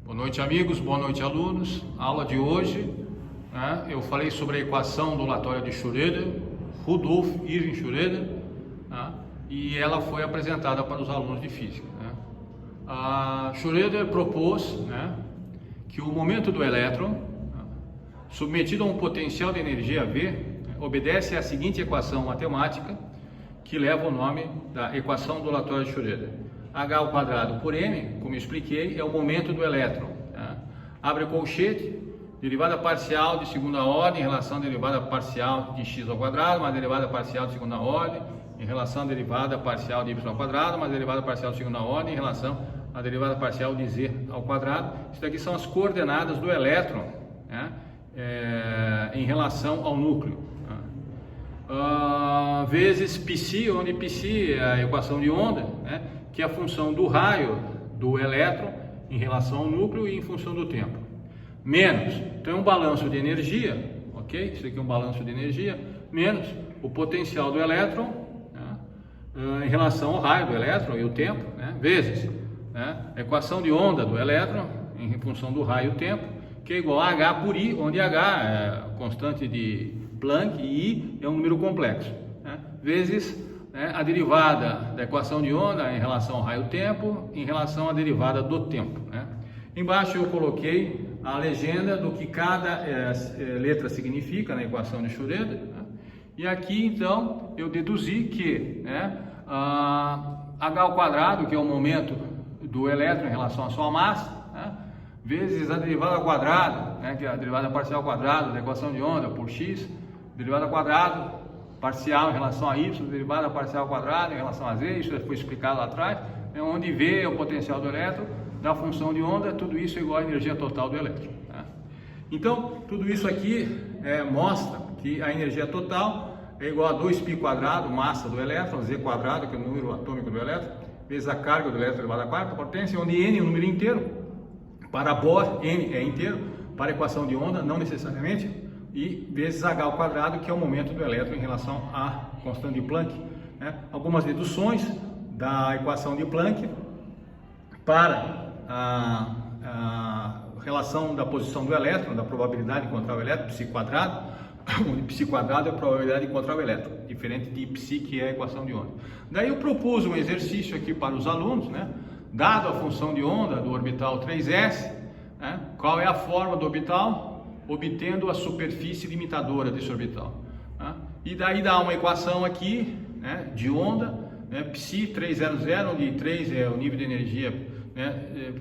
Boa noite, amigos, boa noite, alunos. Aula de hoje, eu falei sobre a equação ondulatória de Schrödinger, Rudolf Irving Schrödinger, e ela foi apresentada para os alunos de física. A Schrödinger propôs que o momento do elétron, submetido a um potencial de energia V, obedece à seguinte equação matemática, que leva o nome da equação ondulatória de Schrödinger. H ao quadrado por m, como eu expliquei, é o momento do elétron. Abre colchete, derivada parcial de segunda ordem em relação à derivada parcial de x ao quadrado, mais derivada parcial de segunda ordem em relação à derivada parcial de y ao quadrado, mais derivada parcial de segunda ordem em relação à derivada parcial de z ao quadrado. Isso daqui são as coordenadas do elétron em relação ao núcleo. Vezes π, onde π é a equação de onda, que é a função do raio do elétron em relação ao núcleo e em função do tempo. Menos, então é um balanço de energia, ok? Isso aqui é um balanço de energia, menos o potencial do elétron em relação ao raio do elétron e o tempo, vezes a equação de onda do elétron em função do raio e o tempo, que é igual a H por I, onde H é a constante de Planck e I é um número complexo, vezes a derivada da equação de onda em relação ao raio-tempo em relação à derivada do tempo. Embaixo eu coloquei a legenda do que cada letra significa na equação de Schrödinger, e aqui então eu deduzi que H ao quadrado, que é o momento do elétron em relação à sua massa, vezes a derivada ao quadrado, que é a derivada parcial ao quadrado da equação de onda por x, derivada ao quadrado parcial em relação a y, derivada parcial ao quadrado em relação a z, isso já foi explicado lá atrás, onde V é o potencial do elétron, da função de onda, tudo isso é igual à energia total do elétron. Então, tudo isso aqui mostra que a energia total é igual a 2π quadrado, massa do elétron, z quadrado, que é o número atômico do elétron, vezes a carga do elétron elevado à quarta potência, onde n é um número inteiro, para Bohr, n é inteiro, para a equação de onda, não necessariamente, e vezes H ao quadrado, que é o momento do elétron em relação à constante de Planck. Algumas deduções da equação de Planck para a relação da posição do elétron, da probabilidade de encontrar o elétron, π quadrado, onde π quadrado é a probabilidade de encontrar o elétron, diferente de π, que é a equação de onda. Daí eu propus um exercício aqui para os alunos, dado a função de onda do orbital 3s, qual é a forma do orbital? Obtendo a superfície limitadora desse orbital. E daí dá uma equação aqui de onda, π 300, onde 3 é o nível de energia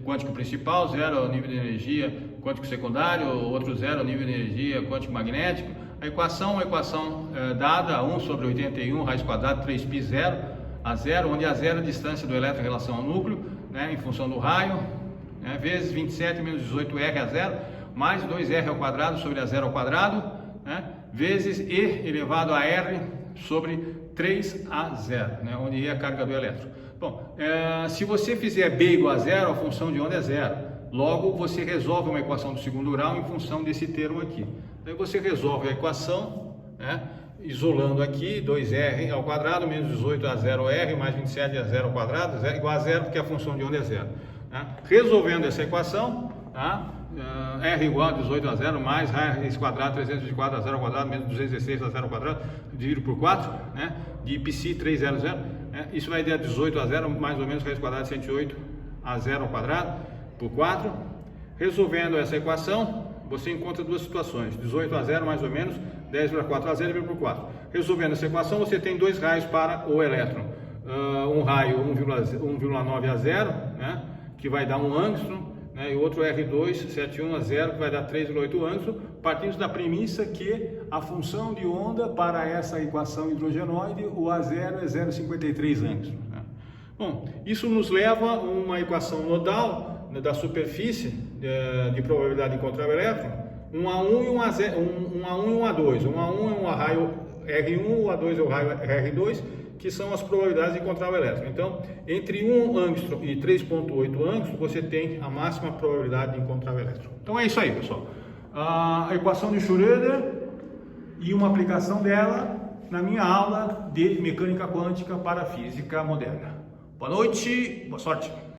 quântico principal, 0 é o nível de energia quântico secundário, outro 0 é o nível de energia quântico magnético. A equação dada 1 sobre 81 raiz quadrada 3π 0 a 0, onde a 0 é a distância do elétron em relação ao núcleo, em função do raio, vezes 27 menos 18R a 0, mais 2R ao quadrado sobre a 0 ao quadrado, vezes E elevado a R sobre 3 a 0, onde E é a carga do elétron. Bom, se você fizer B igual a 0, a função de onda é 0. Logo, você resolve uma equação do segundo grau em função desse termo aqui. Daí você resolve a equação, isolando aqui 2R ao quadrado menos 18 a 0R mais 27 a 0 ao quadrado, igual a 0, porque a função de onda é 0. Resolvendo essa equação, R igual a 18 a 0 mais raiz quadrada 324 a 0 ao quadrado menos 216 a 0 ao quadrado dividido por 4, de π 300, isso vai dar 18 a 0 mais ou menos raiz quadrada de 108 a 0 ao quadrado por 4. Resolvendo essa equação, você encontra duas situações, 18 a 0 mais ou menos 10,4 a 0 dividido por 4. Resolvendo essa equação, você tem dois raios para o elétron, um raio 1,9 a 0, que vai dar 1 angstrom, e o outro R2, 7,1 a 0, que vai dar 3,8 angstrom, partindo da premissa que a função de onda para essa equação hidrogenoide, o A0 é 0,53 angstrom. Bom, isso nos leva a uma equação nodal da superfície de probabilidade de encontrar o elétron, um A1 e um A0, um A1 e um A2. Um A1 é um raio R1, o A2 é o raio R2, que são as probabilidades de encontrar o elétron. Então, entre 1 angstrom e 3,8 angstrom, você tem a máxima probabilidade de encontrar o elétron. Então é isso aí, pessoal. A equação de Schrödinger e uma aplicação dela na minha aula de mecânica quântica para a física moderna. Boa noite, boa sorte!